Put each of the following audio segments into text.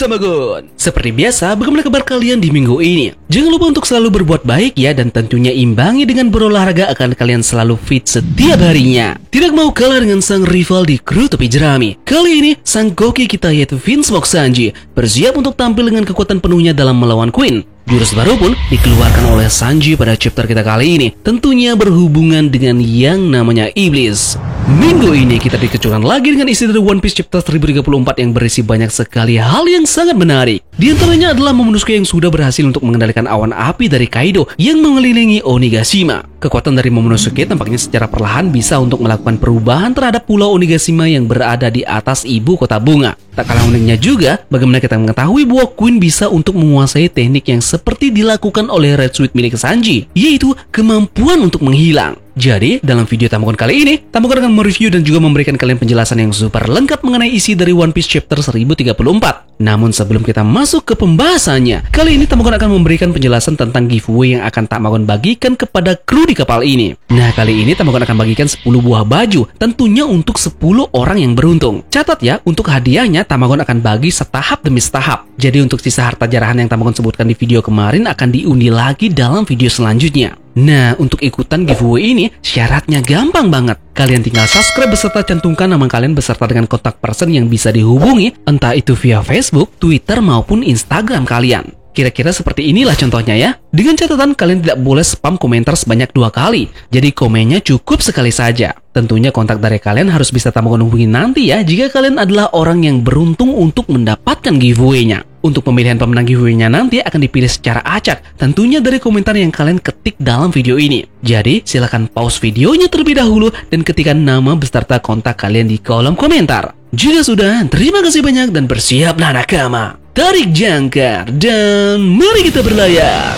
bersama Gun. Seperti biasa, bagaimana kabar kalian di minggu ini? Jangan lupa untuk selalu berbuat baik ya, dan tentunya imbangi dengan berolahraga akan kalian selalu fit setiap harinya. Tidak mau kalah dengan sang rival di kru topi jerami. Kali ini, sang koki kita yaitu Vince Smoke Sanji bersiap untuk tampil dengan kekuatan penuhnya dalam melawan Queen. Jurus baru pun dikeluarkan oleh Sanji pada chapter kita kali ini, tentunya berhubungan dengan yang namanya Iblis. Minggu ini kita dikecualikan lagi dengan isi dari One Piece chapter 1034 yang berisi banyak sekali hal yang sangat menarik. Di antaranya adalah Momonosuke yang sudah berhasil untuk mengendalikan awan api dari Kaido yang mengelilingi Onigashima. Kekuatan dari Momonosuke tampaknya secara perlahan bisa untuk melakukan perubahan terhadap pulau Onigashima yang berada di atas ibu kota bunga. Tak kalah uniknya juga, bagaimana kita mengetahui bahwa Queen bisa untuk menguasai teknik yang seperti dilakukan oleh Red Sweet milik Sanji, yaitu kemampuan untuk menghilang. Jadi, dalam video Tamokon kali ini, Tamokon akan mereview dan juga memberikan kalian penjelasan yang super lengkap mengenai isi dari One Piece chapter 1034. Namun sebelum kita masuk ke pembahasannya, kali ini Tamokon akan memberikan penjelasan tentang giveaway yang akan Tamokon bagikan kepada kru di kapal ini. Nah, kali ini Tamokon akan bagikan 10 buah baju, tentunya untuk 10 orang yang beruntung. Catat ya, untuk hadiahnya Tamokon akan bagi setahap demi setahap. Jadi untuk sisa harta jarahan yang Tamokon sebutkan di video kemarin akan diundi lagi dalam video selanjutnya. Nah, untuk ikutan giveaway ini syaratnya gampang banget. Kalian tinggal subscribe beserta cantumkan nama kalian beserta dengan kontak person yang bisa dihubungi, entah itu via Facebook, Twitter maupun Instagram kalian. Kira-kira seperti inilah contohnya ya. Dengan catatan kalian tidak boleh spam komentar sebanyak 2 kali. Jadi komennya cukup sekali saja. Tentunya kontak dari kalian harus bisa Tamokon hubungi nanti ya, jika kalian adalah orang yang beruntung untuk mendapatkan giveaway-nya. Untuk pemilihan pemenang giveaway-nya nanti akan dipilih secara acak, tentunya dari komentar yang kalian ketik dalam video ini. Jadi silakan pause videonya terlebih dahulu dan ketikkan nama beserta kontak kalian di kolom komentar. Jika sudah, terima kasih banyak dan bersiaplah nakama. Tarik jangkar dan mari kita berlayar.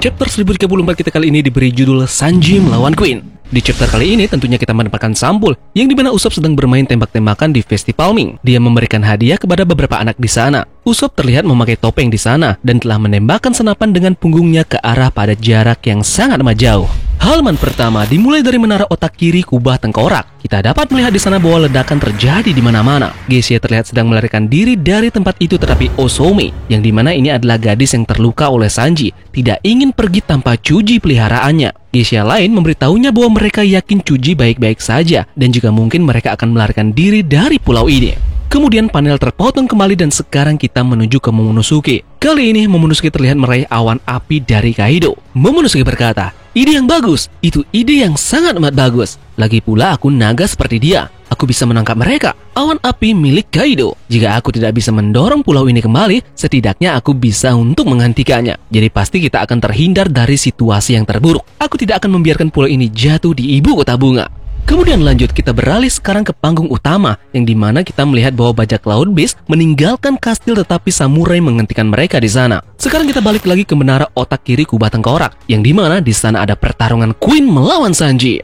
Chapter 1034 kita kali ini diberi judul Sanji melawan Queen. Di chapter kali ini tentunya kita mendapatkan sampul yang dimana Usopp sedang bermain tembak-tembakan di festival Ming. Dia memberikan hadiah kepada beberapa anak di sana. Usopp terlihat memakai topeng di sana dan telah menembakkan senapan dengan punggungnya ke arah pada jarak yang sangat amat jauh. Halaman pertama dimulai dari menara otak kiri kubah tengkorak. Kita dapat melihat di sana bahwa ledakan terjadi di mana-mana. Geisha terlihat sedang melarikan diri dari tempat itu, tetapi Osome, yang dimana ini adalah gadis yang terluka oleh Sanji, tidak ingin pergi tanpa Chuji peliharaannya. Geisha lain memberitahunya bahwa mereka yakin Chuji baik-baik saja dan juga mungkin mereka akan melarikan diri dari pulau ini. Kemudian panel terpotong kembali dan sekarang kita menuju ke Momonosuke. Kali ini Momonosuke terlihat meraih awan api dari Kaido. Momonosuke berkata, "Ide yang bagus, itu ide yang sangat amat bagus. Lagi pula aku naga seperti dia. Aku bisa menangkap mereka. Awan api milik Kaido. Jika aku tidak bisa mendorong pulau ini kembali, setidaknya aku bisa untuk menghentikannya. Jadi pasti kita akan terhindar dari situasi yang terburuk. Aku tidak akan membiarkan pulau ini jatuh di ibu kota bunga." Kemudian lanjut kita beralih sekarang ke panggung utama, yang dimana kita melihat bahwa bajak laut Beast meninggalkan kastil tetapi samurai menghentikan mereka di sana. Sekarang kita balik lagi ke menara otak kiri kubah tengkorak, yang dimana di sana ada pertarungan Queen melawan Sanji.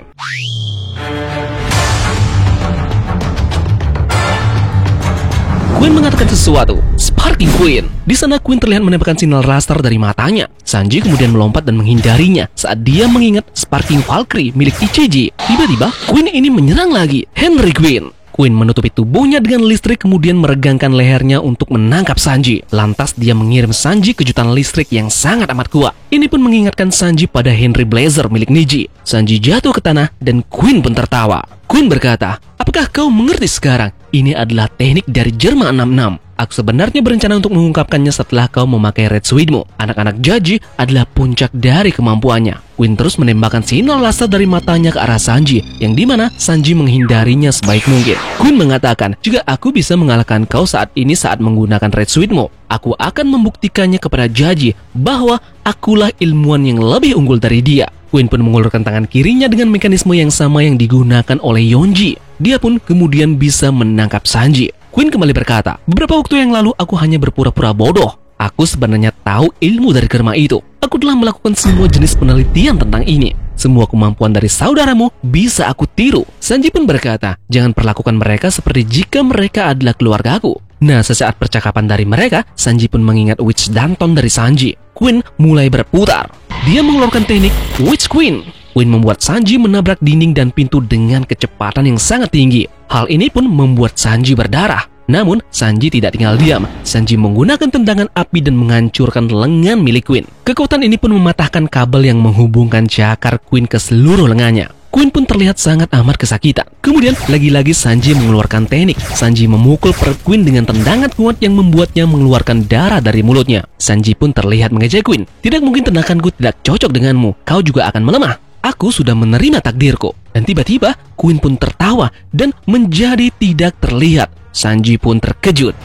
Queen mengatakan sesuatu, Sparking Queen. Di sana Queen terlihat menembakkan sinyal laser dari matanya. Sanji kemudian melompat dan menghindarinya saat dia mengingat Sparking Valkyrie milik Ichiji. Tiba-tiba Queen ini menyerang lagi. Henry Queen. Queen menutupi tubuhnya dengan listrik kemudian meregangkan lehernya untuk menangkap Sanji. Lantas dia mengirim Sanji kejutan listrik yang sangat amat kuat. Ini pun mengingatkan Sanji pada Henry Blazer milik Neji. Sanji jatuh ke tanah dan Queen pun tertawa. Queen berkata, "Apakah kau mengerti sekarang? Ini adalah teknik dari Jerman 66. Aku sebenarnya berencana untuk mengungkapkannya setelah kau memakai Red Sweetmu. Anak-anak Jaji adalah puncak dari kemampuannya." Queen terus menembakkan sinyal laser dari matanya ke arah Sanji, yang dimana Sanji menghindarinya sebaik mungkin. Queen mengatakan, "Jika aku bisa mengalahkan kau saat ini saat menggunakan Red Sweetmu, aku akan membuktikannya kepada Jaji bahwa akulah ilmuwan yang lebih unggul dari dia." Queen pun mengulurkan tangan kirinya dengan mekanisme yang sama yang digunakan oleh Yonji. Dia pun kemudian bisa menangkap Sanji. Queen kembali berkata, "Beberapa waktu yang lalu aku hanya berpura-pura bodoh. Aku sebenarnya tahu ilmu dari kerma itu. Aku telah melakukan semua jenis penelitian tentang ini. Semua kemampuan dari saudaramu bisa aku tiru." Sanji pun berkata, "Jangan perlakukan mereka seperti jika mereka adalah keluargaku." Nah, sesaat percakapan dari mereka, Sanji pun mengingat Witch Danton dari Sanji. Queen mulai berputar. Dia mengeluarkan teknik Witch Queen. Queen membuat Sanji menabrak dinding dan pintu dengan kecepatan yang sangat tinggi. Hal ini pun membuat Sanji berdarah. Namun, Sanji tidak tinggal diam. Sanji menggunakan tendangan api dan menghancurkan lengan milik Queen. Kekuatan ini pun mematahkan kabel yang menghubungkan cakar Queen ke seluruh lengannya. Queen pun terlihat sangat amat kesakitan. Kemudian, lagi-lagi Sanji mengeluarkan teknik. Sanji memukul perut Queen dengan tendangan kuat yang membuatnya mengeluarkan darah dari mulutnya. Sanji pun terlihat mengejek Queen. Tidak mungkin tendanganku tidak cocok denganmu. Kau juga akan melemah. Aku sudah menerima takdirku. Dan tiba-tiba, Queen pun tertawa dan menjadi tidak terlihat. Sanji pun terkejut.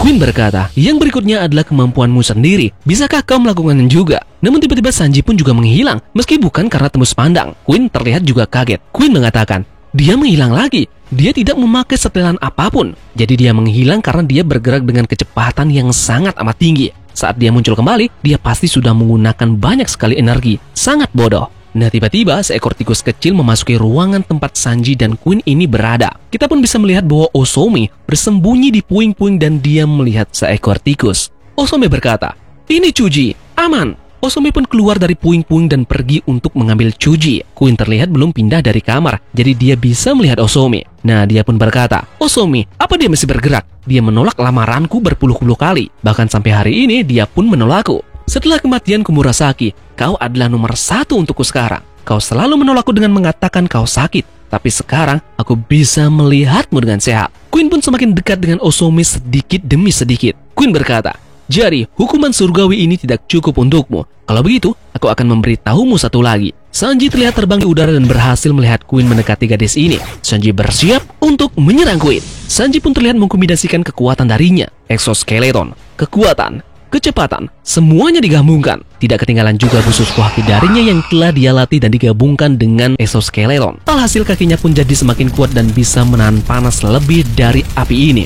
Queen berkata, yang berikutnya adalah kemampuanmu sendiri. Bisakah kau melakukannya juga? Namun tiba-tiba Sanji pun juga menghilang. Meski bukan karena tembus pandang. Queen terlihat juga kaget. Queen mengatakan, dia menghilang lagi. Dia tidak memakai setelan apapun. Jadi dia menghilang karena dia bergerak dengan kecepatan yang sangat amat tinggi. Saat dia muncul kembali, dia pasti sudah menggunakan banyak sekali energi. Sangat bodoh. Nah, tiba-tiba seekor tikus kecil memasuki ruangan tempat Sanji dan Queen ini berada. Kita pun bisa melihat bahwa Osomi bersembunyi di puing-puing dan dia melihat seekor tikus. Osomi berkata, ini Chuji, aman. Osomi pun keluar dari puing-puing dan pergi untuk mengambil Chuji. Queen terlihat belum pindah dari kamar, jadi dia bisa melihat Osomi. Nah, dia pun berkata, Osomi, apa dia masih bergerak? Dia menolak lamaranku berpuluh-puluh kali. Bahkan sampai hari ini, dia pun menolakku. Setelah kematian Kumurasaki, kau adalah nomor 1 untukku sekarang. Kau selalu menolakku dengan mengatakan kau sakit. Tapi sekarang, aku bisa melihatmu dengan sehat. Queen pun semakin dekat dengan Osomi sedikit demi sedikit. Queen berkata, jadi, hukuman surgawi ini tidak cukup untukmu. Kalau begitu, aku akan memberitahumu satu lagi. Sanji terlihat terbang di udara dan berhasil melihat Queen mendekati gadis ini. Sanji bersiap untuk menyerang Queen. Sanji pun terlihat mengkombinasikan kekuatan darinya. Exoskeleton, kekuatan, kecepatan, semuanya digabungkan. Tidak ketinggalan juga busur kuhaki darinya yang telah dia latih dan digabungkan dengan exoskeleton. Alhasil kakinya pun jadi semakin kuat dan bisa menahan panas lebih dari api ini.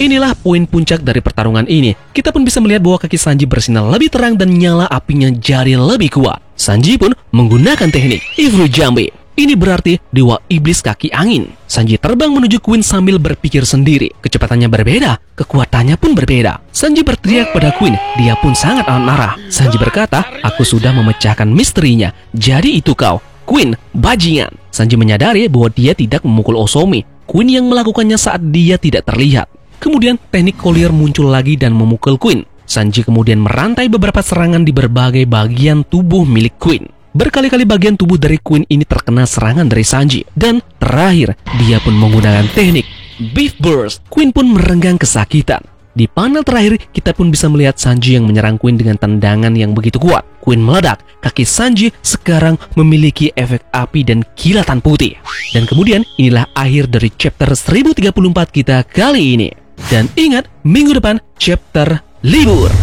Inilah poin puncak dari pertarungan ini. Kita pun bisa melihat bahwa kaki Sanji bersinar lebih terang dan nyala apinya jadi lebih kuat. Sanji pun menggunakan teknik Ifru Jambi. Ini berarti dewa iblis kaki angin. Sanji terbang menuju Queen sambil berpikir sendiri. Kecepatannya berbeda, kekuatannya pun berbeda. Sanji berteriak pada Queen, dia pun sangat amat marah. Sanji berkata, aku sudah memecahkan misterinya. Jadi itu kau, Queen, bajingan. Sanji menyadari bahwa dia tidak memukul Osomi. Queen yang melakukannya saat dia tidak terlihat. Kemudian teknik Collier muncul lagi dan memukul Queen. Sanji kemudian merantai beberapa serangan di berbagai bagian tubuh milik Queen. Berkali-kali bagian tubuh dari Queen ini terkena serangan dari Sanji. Dan terakhir, dia pun menggunakan teknik Beef Burst. Queen pun merenggang kesakitan. Di panel terakhir, kita pun bisa melihat Sanji yang menyerang Queen dengan tendangan yang begitu kuat. Queen meledak. Kaki Sanji sekarang memiliki efek api dan kilatan putih. Dan kemudian, inilah akhir dari chapter 1034 kita kali ini. Dan ingat, minggu depan chapter libur.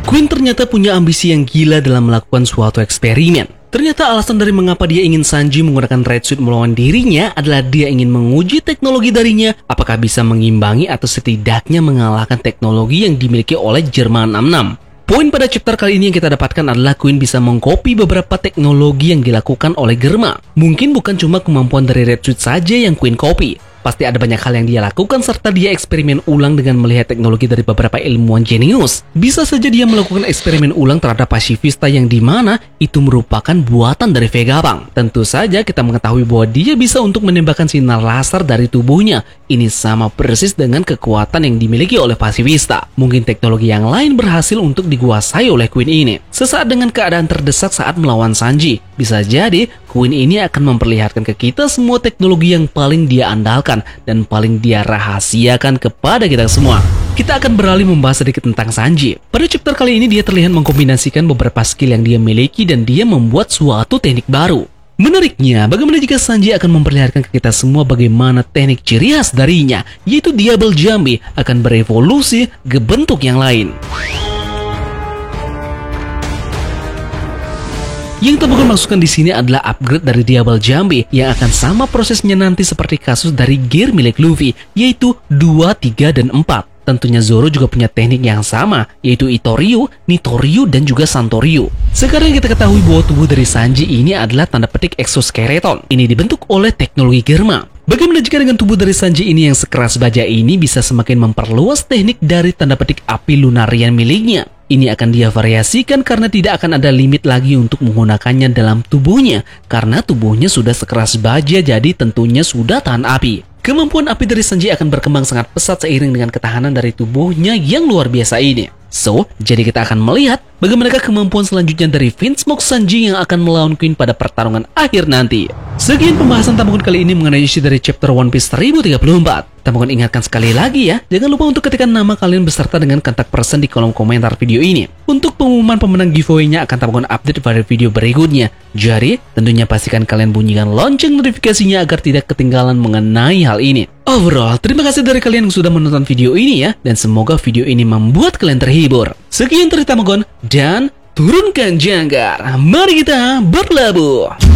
Queen ternyata punya ambisi yang gila dalam melakukan suatu eksperimen. Ternyata alasan dari mengapa dia ingin Sanji menggunakan Red Suit melawan dirinya adalah dia ingin menguji teknologi darinya apakah bisa mengimbangi atau setidaknya mengalahkan teknologi yang dimiliki oleh Jerman 66. Poin pada chapter kali ini yang kita dapatkan adalah Queen bisa mengcopy beberapa teknologi yang dilakukan oleh Germa. Mungkin bukan cuma kemampuan dari Red Suit saja yang Queen copy. Pasti ada banyak hal yang dia lakukan serta dia eksperimen ulang dengan melihat teknologi dari beberapa ilmuwan jenius. Bisa saja dia melakukan eksperimen ulang terhadap pasifista yang dimana itu merupakan buatan dari Vegapunk. Tentu saja kita mengetahui bahwa dia bisa untuk menembakkan sinar laser dari tubuhnya. Ini sama persis dengan kekuatan yang dimiliki oleh pasifista. Mungkin teknologi yang lain berhasil untuk dikuasai oleh Queen ini. Sesaat dengan keadaan terdesak saat melawan Sanji, bisa jadi Queen ini akan memperlihatkan ke kita semua teknologi yang paling dia andalkan dan paling dia rahasiakan kepada kita semua. Kita akan beralih membahas sedikit tentang Sanji. Pada chapter kali ini dia terlihat mengkombinasikan beberapa skill yang dia miliki dan dia membuat suatu teknik baru. Menariknya, bagaimana jika Sanji akan memperlihatkan ke kita semua bagaimana teknik ciri khas darinya, yaitu Double Jambi akan berevolusi ke bentuk yang lain. Yang terbukti masukkan di sini adalah upgrade dari Double Jambi yang akan sama prosesnya nanti seperti kasus dari gear milik Luffy, yaitu 2, 3, dan 4. Tentunya Zoro juga punya teknik yang sama, yaitu Itoryu, Nitoryu, dan juga Santoryu. Sekarang kita ketahui bahwa tubuh dari Sanji ini adalah tanda petik exoskeleton. Ini dibentuk oleh teknologi Germa. Bagaimana jika dengan tubuh dari Sanji ini yang sekeras baja ini bisa semakin memperluas teknik dari tanda petik api lunarian miliknya? Ini akan dia variasikan karena tidak akan ada limit lagi untuk menggunakannya dalam tubuhnya. Karena tubuhnya sudah sekeras baja, jadi tentunya sudah tahan api. Kemampuan api dari Sanji akan berkembang sangat pesat seiring dengan ketahanan dari tubuhnya yang luar biasa ini. So, jadi kita akan melihat bagaimanakah kemampuan selanjutnya dari Vinsmoke Sanji yang akan melawan Queen pada pertarungan akhir nanti. Sekian pembahasan Tamukun kali ini mengenai isi dari chapter One Piece 1034. Tamukun ingatkan sekali lagi ya, jangan lupa untuk ketikkan nama kalian beserta dengan kontak person di kolom komentar video ini. Untuk pengumuman pemenang giveaway-nya akan Tamukun update pada video berikutnya. Jadi, tentunya pastikan kalian bunyikan lonceng notifikasinya agar tidak ketinggalan mengenai hal ini. Overall, terima kasih dari kalian yang sudah menonton video ini ya, dan semoga video ini membuat kalian terhibur. Sekian dari Tamukun, dan turunkan jangkar. Mari kita berlabuh.